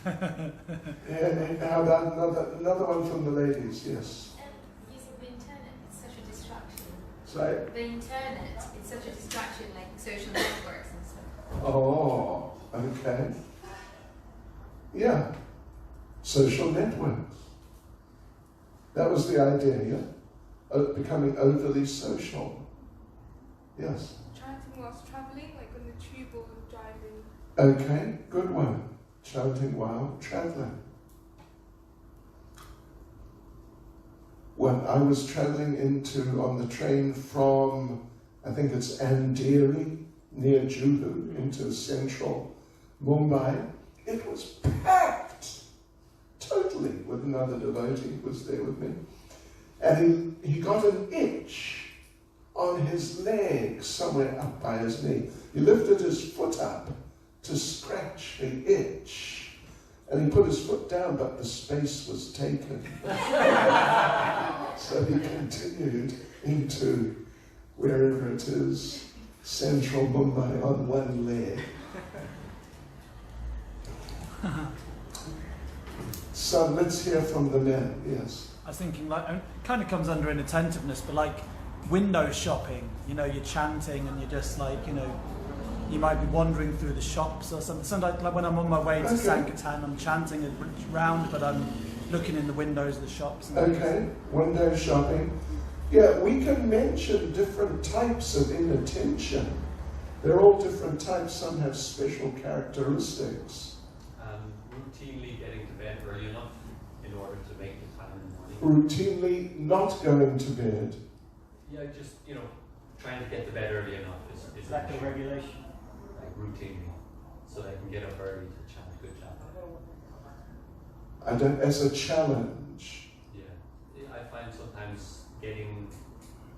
And how about another one from the ladies? Yes. Use of the internet, it's such a distraction. Sorry? The internet, it's such a distraction, like social networks and stuff. Oh, okay. Yeah. Social networks. That was the idea, yeah? Becoming overly social. Yes. Chanting whilst travelling, like on the tube or driving. Okay, good one. Chanting while travelling. When I was travelling on the train from, I think it's Andheri, near Juhu, into central Mumbai, it was packed, totally, with another devotee who was there with me. And he got an itch on his leg, somewhere up by his knee. He lifted his foot up to scratch the itch. And he put his foot down, but the space was taken. So he continued into wherever it is, central Mumbai, on one leg. So let's hear from the men, yes. I was thinking, like, it kind of comes under inattentiveness, but like window shopping, you know, you're chanting and you're just like, you know, you might be wandering through the shops or something. Sometimes, like when I'm on my way to Okay. Sankirtan, I'm chanting it round, but I'm looking in the windows of the shops. And Okay, window shopping. Yeah, we can mention different types of inattention. They're all different types. Some have special characteristics. Routinely getting to bed early enough in order to make the time in the morning. Routinely not going to bed. Yeah, just, you know, trying to get to bed early enough is like an a issue. regulation. Like routinely, so they can get up early to chant good Japa. I don't, as a challenge. Yeah, I find sometimes getting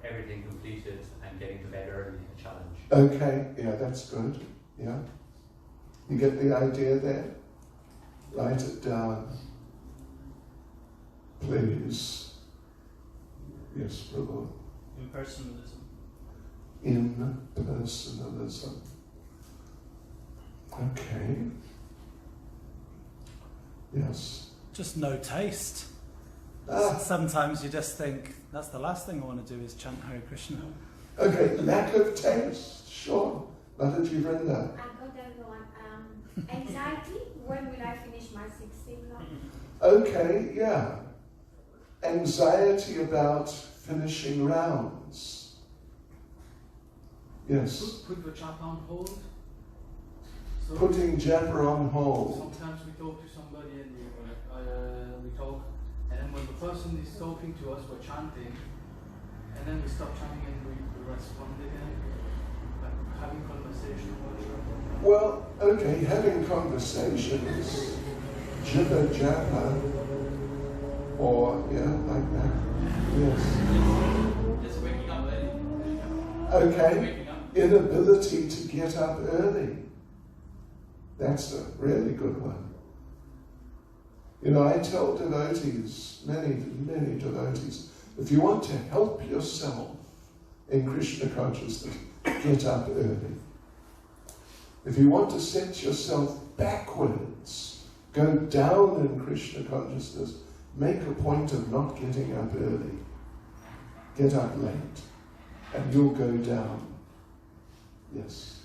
everything completed and getting to bed early a challenge. Okay, yeah, that's good. Yeah. You get the idea there? Write it down. Please. Yes, Prabhu. Impersonalism. Impersonalism. Okay. Yes. Just no taste. Ah, Sometimes you just think, that's the last thing I want to do is chant Hare Krishna. okay, lack of taste. Sure. Mataji Vrinda. I got that one. Anxiety. When will I finish my 16 law? Okay, yeah. Anxiety about finishing rounds. Yes. Put the Japa on hold. So Putting Japa on hold. sometimes we talk to somebody and we talk, and then when the person is talking to us, we're chanting, and then we stop chanting and we respond again, like having conversation. Well, okay, having conversations, Jiva Japa, or, yeah, like that. Yes. Just waking up early. Okay, Waking up. inability to get up early. That's a really good one. You know, I tell devotees, many devotees, if you want to help yourself in Krishna consciousness, get up early. If you want to set yourself backwards, go down in Krishna consciousness, make a point of not getting up early. Get up late, and you'll go down. Yes.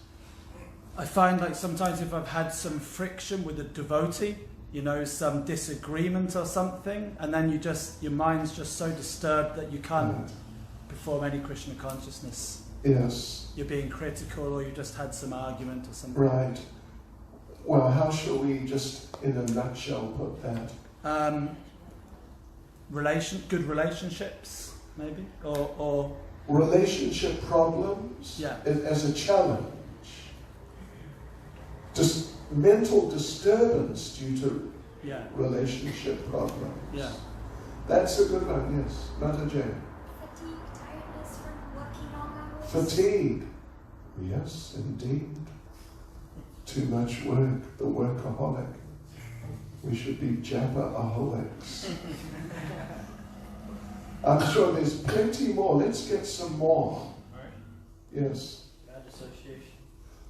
I find like sometimes if I've had some friction with a devotee, you know, some disagreement or something, and then your mind's just so disturbed that you can't perform any Krishna consciousness. Yes. You're being critical or you just had some argument or something. Right. Well, how shall we just, in a nutshell, put that? Good relationships, maybe, or Relationship problems, Yeah. as a challenge. Just mental disturbance due to yeah, relationship problems. yeah. That's a good one, yes. Mataji. Fatigue, tiredness from working long hours. Fatigue. Yes, indeed. Too much work, the workaholic. We should be Japa-aholics. I'm sure there's plenty more. Let's get some more. Yes. Bad association.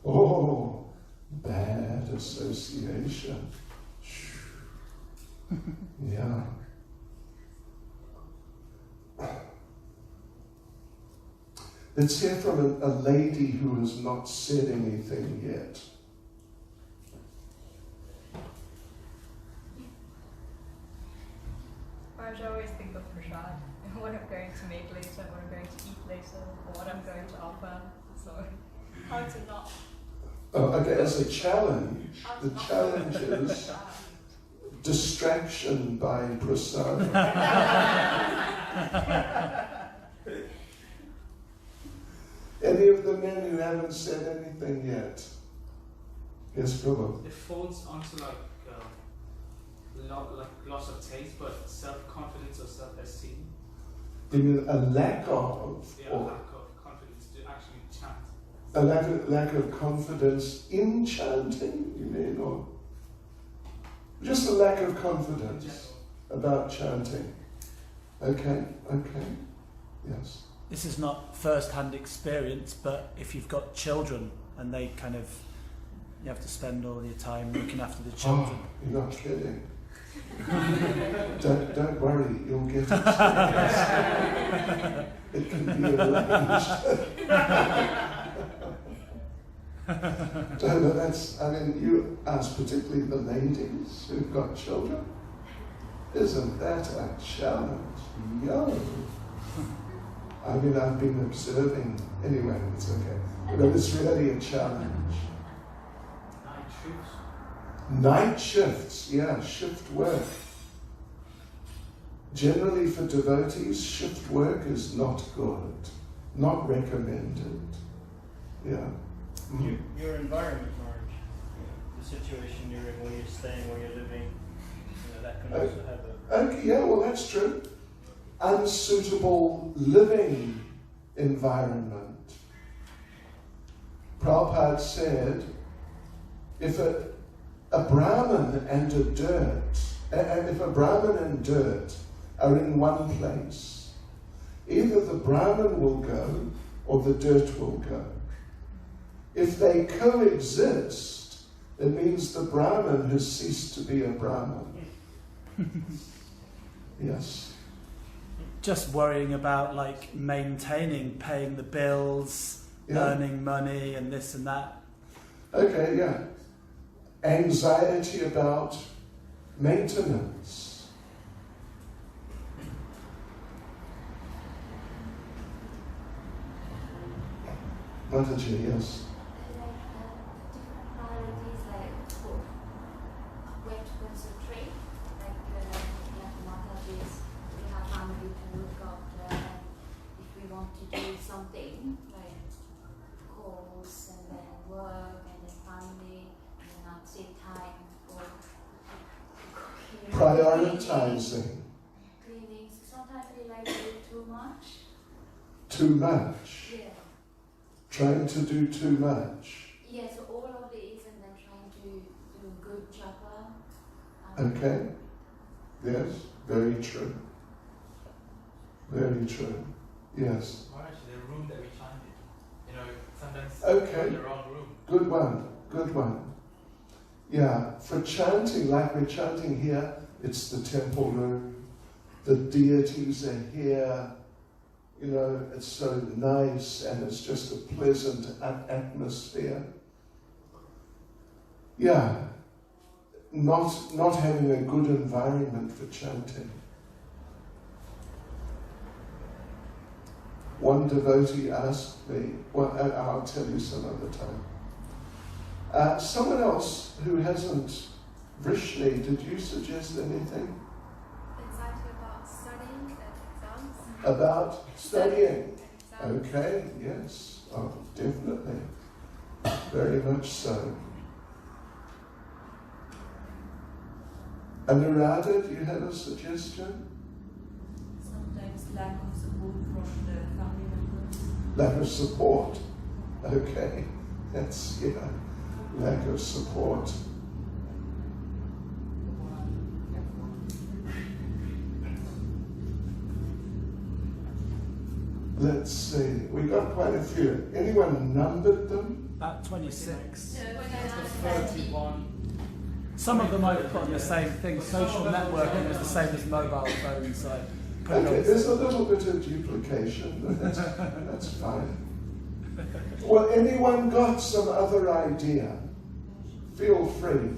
Oh, bad association. Yeah. Let's hear from a lady who has not said anything yet. I should always think of prasad, what I'm going to make later, what I'm going to eat later, or what I'm going to offer. So, how to not. Oh, okay, as a challenge, the challenge is distraction by prasad. Any of the men who haven't said anything yet? Yes, Prabhu. It falls onto like loss of taste, but self-confidence or self-esteem. You mean a lack of, Yeah, or lack of confidence to actually chant. a lack of confidence in chanting, you mean, or just a lack of confidence about chanting? Okay, yes. This is not first-hand experience, but if you've got children and you have to spend all your time looking after the children. Oh, you're not kidding. Don't worry, you'll get it. It can be arranged. No, but that's, I mean, you ask particularly the ladies who've got children. Isn't that a challenge? Yo! I mean, I've been observing, anyway, it's okay. But it's really a challenge. Night shifts. Night shifts, yeah, shift work. Generally for devotees, shift work is not good, not recommended. Yeah. Your environment, Marge, the situation you're in, where you're staying, where you're living, that can also have a... Okay, yeah, well that's true. Unsuitable living environment. Prabhupada said, if a Brahmin and a dirt, and if a Brahmin and dirt are in one place, either the Brahmin will go or the dirt will go. If they coexist, it means the Brahmin has ceased to be a Brahmin. Yes. Just worrying about like maintaining, paying the bills, earning money and this and that. Okay, yeah. Anxiety about maintenance. Mataji, yes. Different priorities, like where to concentrate. Like Mataji's, we have family to look after. If we want to do something, like calls and then work and then family, and then at the same time for cooking. Prioritizing. Cleaning. So sometimes we like to do too much. Too much. Yeah. Trying to do too much. Yeah, so all of these and then trying to do good japa. Okay. Yes, very true. Very true. Yes. Maharaj, the room that we chant in, sometimes Okay. the wrong room. Good one. Good one. Yeah, for chanting, like we're chanting here, it's the temple room. The deities are here. It's so nice and it's just a pleasant atmosphere. Yeah, not having a good environment for chanting. One devotee asked me, well, I'll tell you some other time. Someone else who hasn't, Vrishni, did you suggest anything? Anxiety about studying and exams. About studying. Okay, yes. Oh, definitely. Very much so. Anuradha, do you have a suggestion? Sometimes lack of support from the family members. Lack of support. Okay. That's, lack of support. Let's see, we got quite a few. Anyone numbered them? About 26. 31. Some of them I've put on the same thing. Social networking is the same as mobile phones. So Okay, there's a little bit of duplication, but that's fine. Well, anyone got some other idea? Feel free.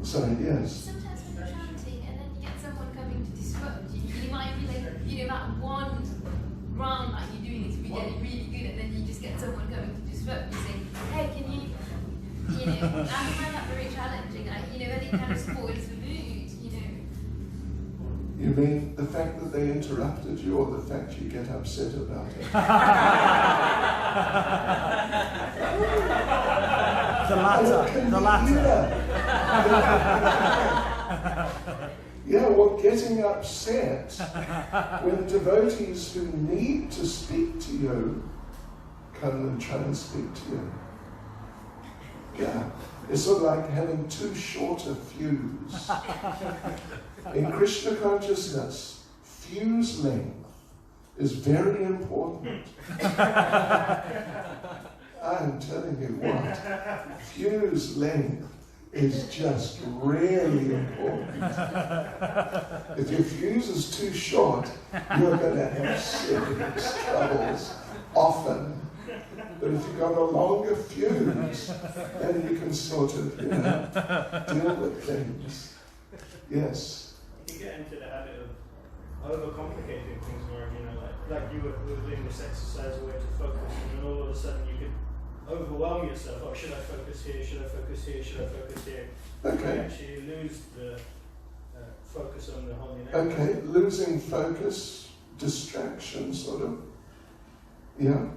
Sorry, yes. Sometimes when you're chanting and then you get someone coming to disrupt you, you might be like, that one round that you're doing is really, really good, and then you just get someone coming to disrupt you saying, hey, can you, I find that very challenging. And it kind of spoils the mood, You mean the fact that they interrupted you, or the fact you get upset about it? The latter. Yeah, well, getting upset when devotees who need to speak to you come and try and speak to you. Yeah, it's sort of like having too short a fuse. In Krishna consciousness, fuse length is very important. I'm telling you what, fuse length is just really important. If your fuse is too short, you're going to have serious troubles often. But if you've got a longer fuse, then you can sort of, deal with things. Yes. You can get into the habit of overcomplicating things more, like you were doing this exercise where to focus, and then all of a sudden you could overwhelm yourself. Oh, should I focus here? Should I focus here? Should I focus here? Okay. You actually lose the focus on the holy name. Okay, losing focus, distraction, sort of. Yeah.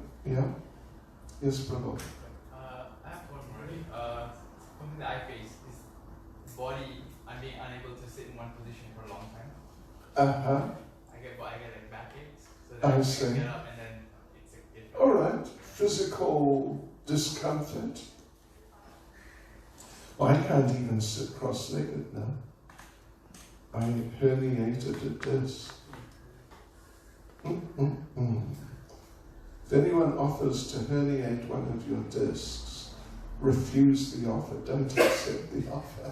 Yes, Prabhu. I have one more. Something that I face is body. I'm being unable to sit in one position for a long time. I get like backaches. So then I I see. get up and then it's All right, physical discomfort. Well, I can't even sit cross-legged now. I herniated a disc. If anyone offers to herniate one of your discs, refuse the offer. Don't accept the offer.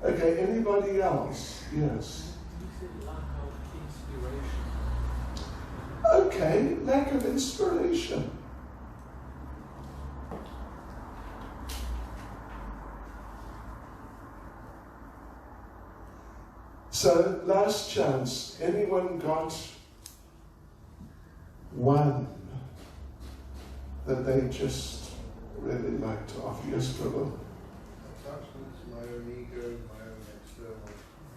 Okay, anybody else? Yes. Okay, lack of inspiration. So, last chance. Anyone got one that they just really like to offer? Yes, Prabhu. Attachments, my own ego, my own external,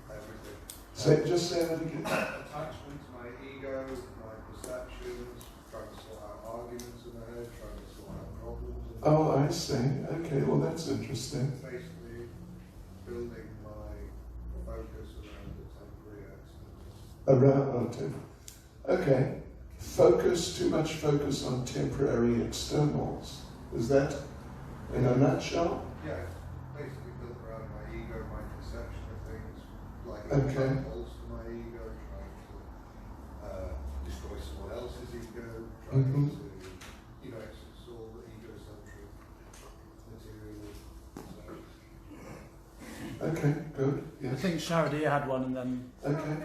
everything. Just say that again. Attachments, my ego, my perceptions, trying to sort out arguments in my head, trying to sort out problems. Oh, I see. Okay, well that's interesting. Basically, building my focus around the temporary externals. Okay. Focus, too much focus on temporary externals. Is that in a nutshell? Yeah, basically built around my ego, my perception of things, like Okay. bolster my ego, trying to destroy someone else's ego, trying to, it's all egocentric materialism. Okay, good. Yes. I think Sharadia had one and then... Okay.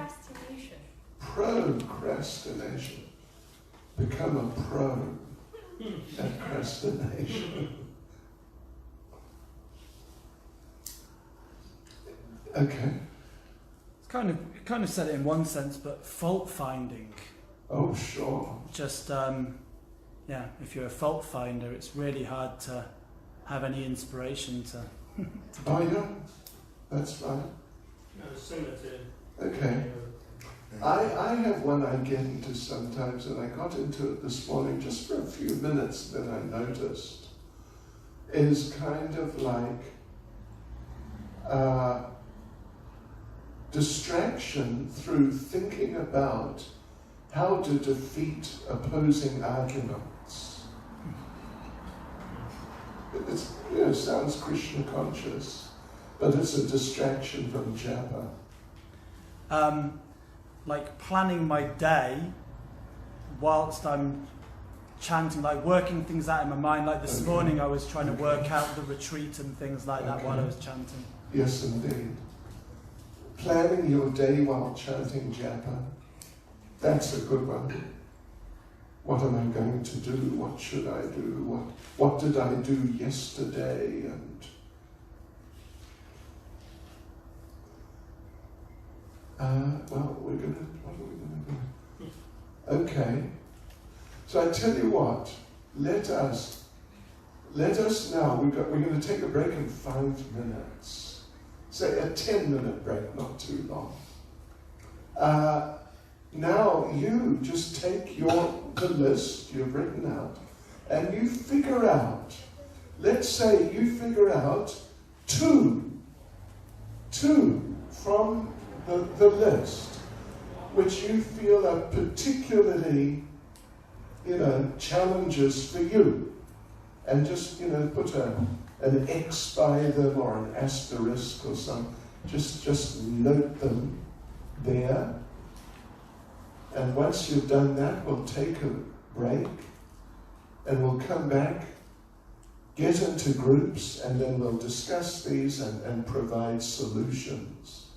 Procrastination. Procrastination. Become a pro at procrastination. Okay. It's kind of said it in one sense, but fault finding. Oh, sure. Just, if you're a fault finder, it's really hard to have any inspiration to Oh, yeah. That's fine. Similar to... Okay. I have one I get into sometimes, and I got into it this morning just for a few minutes, then I noticed, is kind of like distraction through thinking about how to defeat opposing arguments. It sounds Krishna conscious, but it's a distraction from japa. Like planning my day whilst I'm chanting, like working things out in my mind. Like this morning I was trying to work out the retreat and things like that while I was chanting. Yes, indeed. Planning your day while chanting japa, that's a good one. What am I going to do? What should I do? What did I do yesterday? And what are we going to do? Okay. So I tell you what, let us now, we're going to take a break in 5 minutes. Say a 10-minute break, not too long. Now you just take the list you've written out and you figure out, let's say you figure out two from the list which you feel are particularly, challenges for you. And just, put an X by them or an asterisk or some, just note them there. And once you've done that, we'll take a break and we'll come back, get into groups, and then we'll discuss these and provide solutions.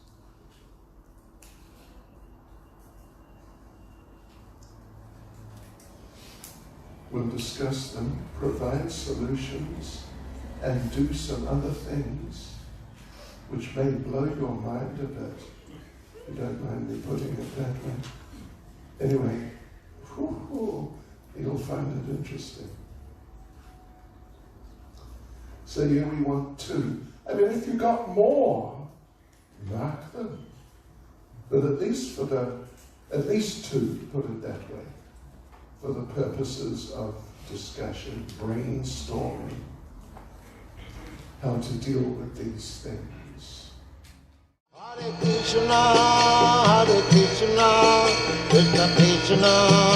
We'll discuss them, provide solutions, and do some other things which may blow your mind a bit. You don't mind me putting it that way. Anyway, you'll find it interesting. So here we want 2. I mean, if you got more, mark them. But at least 2, put it that way, for the purposes of discussion, brainstorming, how to deal with these things. Hare Krishna, Krishna Krishna.